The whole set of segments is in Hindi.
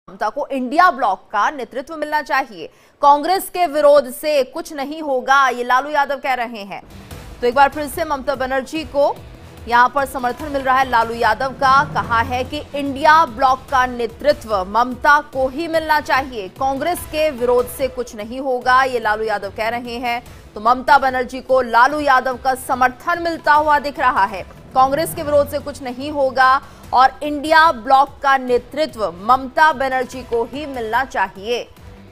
ममता को इंडिया ब्लॉक का नेतृत्व मिलना चाहिए। कांग्रेस के विरोध से कुछ नहीं होगा, ये लालू यादव कह रहे हैं। तो एक बार फिर से ममता बनर्जी को यहां पर समर्थन मिल रहा है। लालू यादव का कहा है कि इंडिया ब्लॉक का नेतृत्व ममता को ही मिलना चाहिए, कांग्रेस के विरोध से कुछ नहीं होगा, ये लालू यादव कह रहे हैं। तो ममता बनर्जी को लालू यादव का समर्थन मिलता हुआ दिख रहा है। कांग्रेस के विरोध से कुछ नहीं होगा और इंडिया ब्लॉक का नेतृत्व ममता बनर्जी को ही मिलना चाहिए।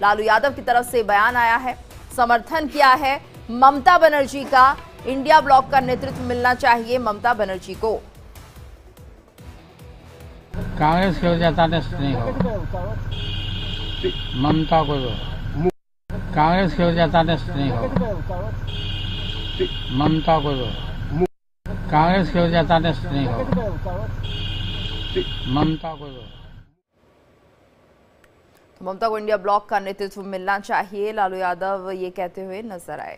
लालू यादव की तरफ से बयान आया है, समर्थन किया है ममता बनर्जी का, इंडिया ब्लॉक का नेतृत्व मिलना चाहिए ममता बनर्जी को। कांग्रेस की वजह से नहीं होगा, ममता को कांग्रेस की वजह से नहीं होगा, ममता को कांग्रेस की वजह से नहीं होगा, ममता को ममता को इंडिया ब्लॉक का नेतृत्व मिलना चाहिए, लालू यादव ये कहते हुए नजर आए।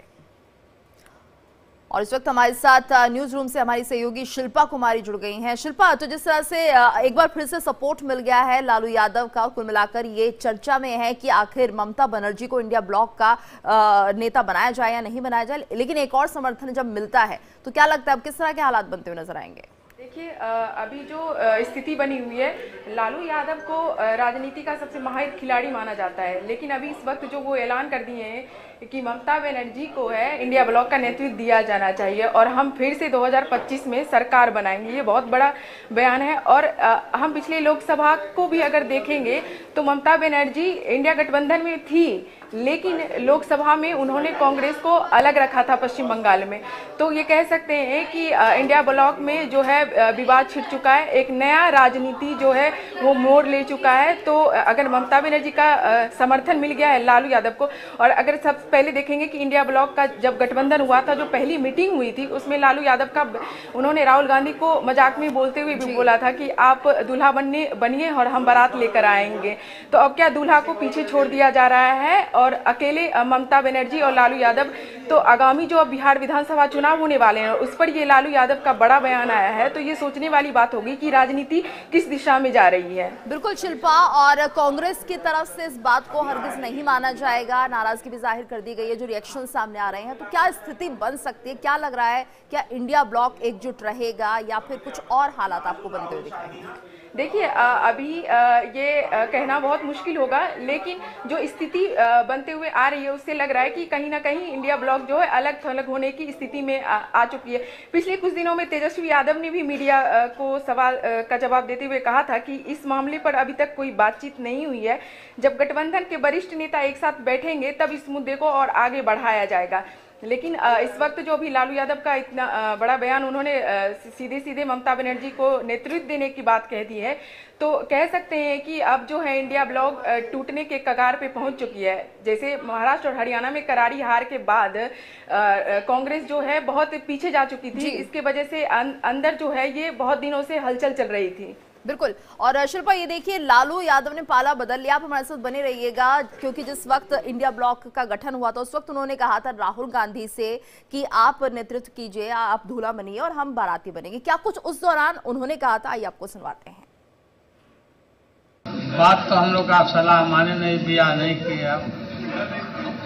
और इस वक्त हमारे साथ न्यूज रूम से हमारी सहयोगी शिल्पा कुमारी जुड़ गई हैं। शिल्पा, तो जिस तरह से एक बार फिर से सपोर्ट मिल गया है लालू यादव का, कुल मिलाकर ये चर्चा में है कि आखिर ममता बनर्जी को इंडिया ब्लॉक का नेता बनाया जाए या नहीं बनाया जाए, लेकिन एक और समर्थन जब मिलता है तो क्या लगता है अब किस तरह के हालात बनते हुए नजर आएंगे? देखिए, अभी जो स्थिति बनी हुई है, लालू यादव को राजनीति का सबसे माहिर खिलाड़ी माना जाता है, लेकिन अभी इस वक्त जो वो ऐलान कर दिए हैं कि ममता बनर्जी को है इंडिया ब्लॉक का नेतृत्व दिया जाना चाहिए और हम फिर से 2025 में सरकार बनाएंगे, ये बहुत बड़ा बयान है। और हम पिछले लोकसभा को भी अगर देखेंगे तो ममता बनर्जी इंडिया गठबंधन में थी, लेकिन लोकसभा में उन्होंने कांग्रेस को अलग रखा था पश्चिम बंगाल में। तो ये कह सकते हैं कि इंडिया ब्लॉक में जो है विवाद छिड़ चुका है, एक नया राजनीति जो है वो मोड़ ले चुका है। तो अगर ममता बनर्जी का समर्थन मिल गया है लालू यादव को, और अगर सब पहले देखेंगे कि इंडिया ब्लॉक का जब गठबंधन हुआ था, जो पहली मीटिंग हुई थी उसमें लालू यादव का उन्होंने राहुल गांधी को मजाक में बोलते हुए भी बोला था कि आप दूल्हा बनिए और हम बारात लेकर आएंगे। तो अब क्या दूल्हा को पीछे छोड़ दिया जा रहा है और अकेले ममता बनर्जी और लालू यादव, तो आगामी जो बिहार विधानसभा चुनाव होने वाले हैं उस पर ये लालू यादव का बड़ा बयान आया है। तो ये सोचने वाली बात होगी कि राजनीति किस दिशा में जा रही है। बिल्कुल शिल्पा, और कांग्रेस की तरफ से इस बात को हरगिज नहीं माना जाएगा, नाराजगी भी जाहिर कर दी गई है, जो रिएक्शन सामने आ रहे हैं। तो क्या स्थिति बन सकती है, क्या लग रहा है, क्या इंडिया ब्लॉक एकजुट रहेगा या फिर कुछ और हालात आपको बनते हुए दिख रहे हैं? देखिए, अभी ये कहना बहुत मुश्किल होगा, लेकिन जो स्थिति बनते हुए आ रही है उससे लग रहा है कि कहीं ना कहीं इंडिया ब्लॉक जो है अलग थलग होने की स्थिति में आ चुकी है। पिछले कुछ दिनों में तेजस्वी यादव ने भी मीडिया को सवाल का जवाब देते हुए कहा था कि इस मामले पर अभी तक कोई बातचीत नहीं हुई है, जब गठबंधन के वरिष्ठ नेता एक साथ बैठेंगे तब इस मुद्दे को और आगे बढ़ाया जाएगा। लेकिन इस वक्त जो अभी लालू यादव का इतना बड़ा बयान, उन्होंने सीधे सीधे ममता बनर्जी को नेतृत्व देने की बात कह दी है, तो कह सकते हैं कि अब जो है इंडिया ब्लॉक टूटने के कगार पे पहुंच चुकी है। जैसे महाराष्ट्र और हरियाणा में करारी हार के बाद कांग्रेस जो है बहुत पीछे जा चुकी थी, इसके वजह से अंदर जो है ये बहुत दिनों से हलचल चल रही थी। बिल्कुल। और शिल्पा, ये देखिए लालू यादव ने पाला बदल लिया। आप हमारे साथ बने रहिएगा, क्योंकि जिस वक्त इंडिया ब्लॉक का गठन हुआ था उस वक्त उन्होंने कहा था राहुल गांधी से कि आप नेतृत्व कीजिए, आप दूल्हा बनिए और हम बाराती बनेंगे। क्या कुछ उस दौरान उन्होंने कहा था, आइए आपको सुनवाते हैं। बात तो हम लोग आप सलाह माने नहीं, बियाह नहीं किया,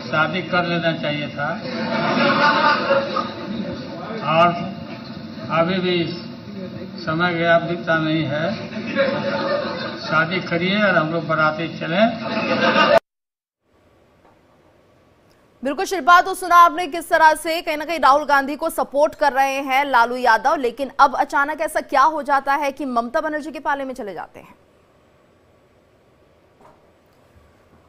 शादी कर लेना चाहिए था। और अभी भी समय गया, बीता नहीं है, शादी करिए और हम लोग बाराती चलें। बिल्कुल शिल्पा, तो सुना आपने किस तरह से कहीं ना कहीं राहुल गांधी को सपोर्ट कर रहे हैं लालू यादव, लेकिन अब अचानक ऐसा क्या हो जाता है कि ममता बनर्जी के पाले में चले जाते हैं?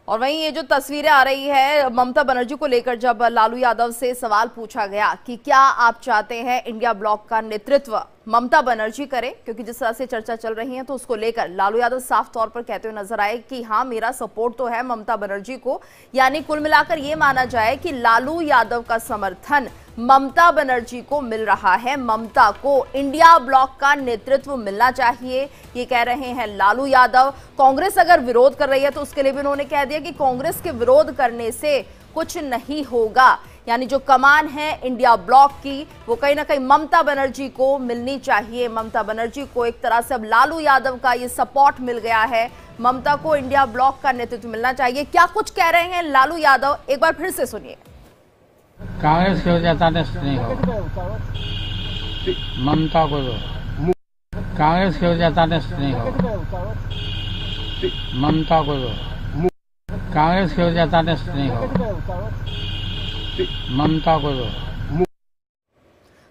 और वहीं ये जो तस्वीरें आ रही है ममता बनर्जी को लेकर, जब लालू यादव से सवाल पूछा गया कि क्या आप चाहते हैं इंडिया ब्लॉक का नेतृत्व ममता बनर्जी करे, क्योंकि जिस तरह से चर्चा चल रही है, तो उसको लेकर लालू यादव साफ तौर पर कहते हुए नजर आए कि हाँ, मेरा सपोर्ट तो है ममता बनर्जी को। यानी कुल मिलाकर ये माना जाए कि लालू यादव का समर्थन ममता बनर्जी को मिल रहा है, ममता को इंडिया ब्लॉक का नेतृत्व मिलना चाहिए, ये कह रहे हैं लालू यादव। कांग्रेस अगर विरोध कर रही है तो उसके लिए भी उन्होंने कह दिया कि कांग्रेस के विरोध करने से कुछ नहीं होगा, यानी जो कमान है इंडिया ब्लॉक की वो कहीं ना कहीं ममता बनर्जी को मिलनी चाहिए। ममता बनर्जी को एक तरह से अब लालू यादव का ये सपोर्ट मिल गया है, ममता को इंडिया ब्लॉक का नेतृत्व मिलना चाहिए। क्या कुछ कह रहे हैं लालू यादव, एक बार फिर से सुनिए। कांग्रेस की वजह से नहीं होगा, ममता को कांग्रेस की वजह से नहीं होगा, ममता को कांग्रेस की वजह से नहीं होगा, ममता को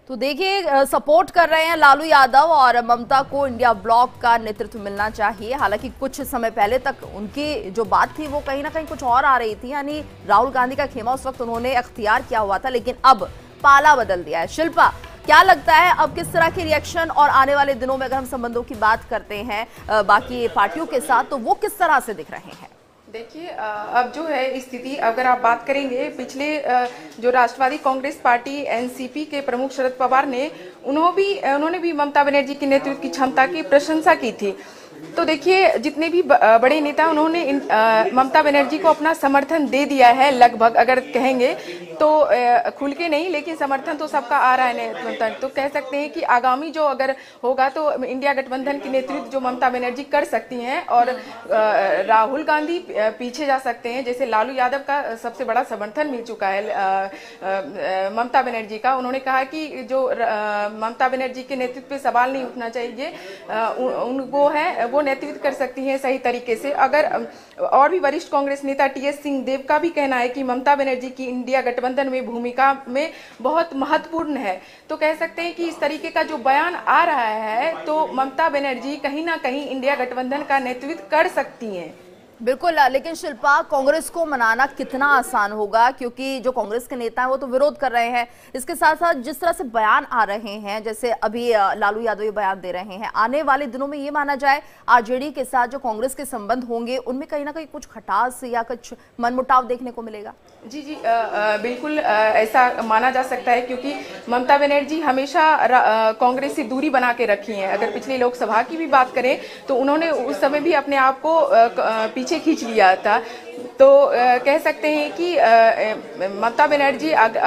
तो देखिए सपोर्ट कर रहे हैं लालू यादव और ममता को इंडिया ब्लॉक का नेतृत्व मिलना चाहिए। हालांकि कुछ समय पहले तक उनकी जो बात थी वो कहीं ना कहीं कुछ और आ रही थी, यानी राहुल गांधी का खेमा उस वक्त उन्होंने अख्तियार किया हुआ था, लेकिन अब पाला बदल दिया है। शिल्पा, क्या लगता है अब किस तरह के रिएक्शन और आने वाले दिनों में अगर हम संबंधों की बात करते हैं बाकी पार्टियों के साथ, तो वो किस तरह से दिख रहे हैं? देखिए अब जो है स्थिति, अगर आप बात करेंगे पिछले जो राष्ट्रवादी कांग्रेस पार्टी एनसीपी के प्रमुख शरद पवार ने उन्होंने भी ममता बनर्जी की नेतृत्व की क्षमता की प्रशंसा की थी। तो देखिए जितने भी बड़े नेता उन्होंने ममता बनर्जी को अपना समर्थन दे दिया है, लगभग अगर कहेंगे तो खुल के नहीं, लेकिन समर्थन तो सबका आ रहा है। तो कह सकते हैं कि आगामी जो अगर होगा तो इंडिया गठबंधन की नेतृत्व जो ममता बनर्जी कर सकती हैं और राहुल गांधी पीछे जा सकते हैं। जैसे लालू यादव का सबसे बड़ा समर्थन मिल चुका है ममता बनर्जी का। उन्होंने कहा कि जो ममता बनर्जी के नेतृत्व पे सवाल नहीं उठना चाहिए, वो है वो नेतृत्व कर सकती हैं सही तरीके से। अगर और भी वरिष्ठ कांग्रेस नेता टीएस सिंहदेव का भी कहना है कि ममता बनर्जी की इंडिया गठबंधन में भूमिका में बहुत महत्वपूर्ण है। तो कह सकते हैं कि इस तरीके का जो बयान आ रहा है तो ममता बनर्जी कहीं ना कहीं इंडिया गठबंधन का नेतृत्व कर सकती हैं। बिल्कुल, लेकिन शिल्पा कांग्रेस को मनाना कितना आसान होगा, क्योंकि जो कांग्रेस के नेता हैं वो तो विरोध कर रहे हैं। इसके साथ साथ जिस तरह से बयान आ रहे हैं, जैसे अभी लालू यादव ये बयान दे रहे हैं, आने वाले दिनों में ये माना जाए आरजेडी के साथ जो कांग्रेस के संबंध होंगे उनमें कहीं ना कहीं कुछ खटास या कुछ मनमुटाव देखने को मिलेगा। जी बिल्कुल ऐसा माना जा सकता है, क्योंकि ममता बनर्जी हमेशा कांग्रेस से दूरी बना के रखी हैं। अगर पिछले लोकसभा की भी बात करें तो उन्होंने उस समय भी अपने आप को पीछे खींच लिया था। तो कह सकते हैं कि ममता बनर्जी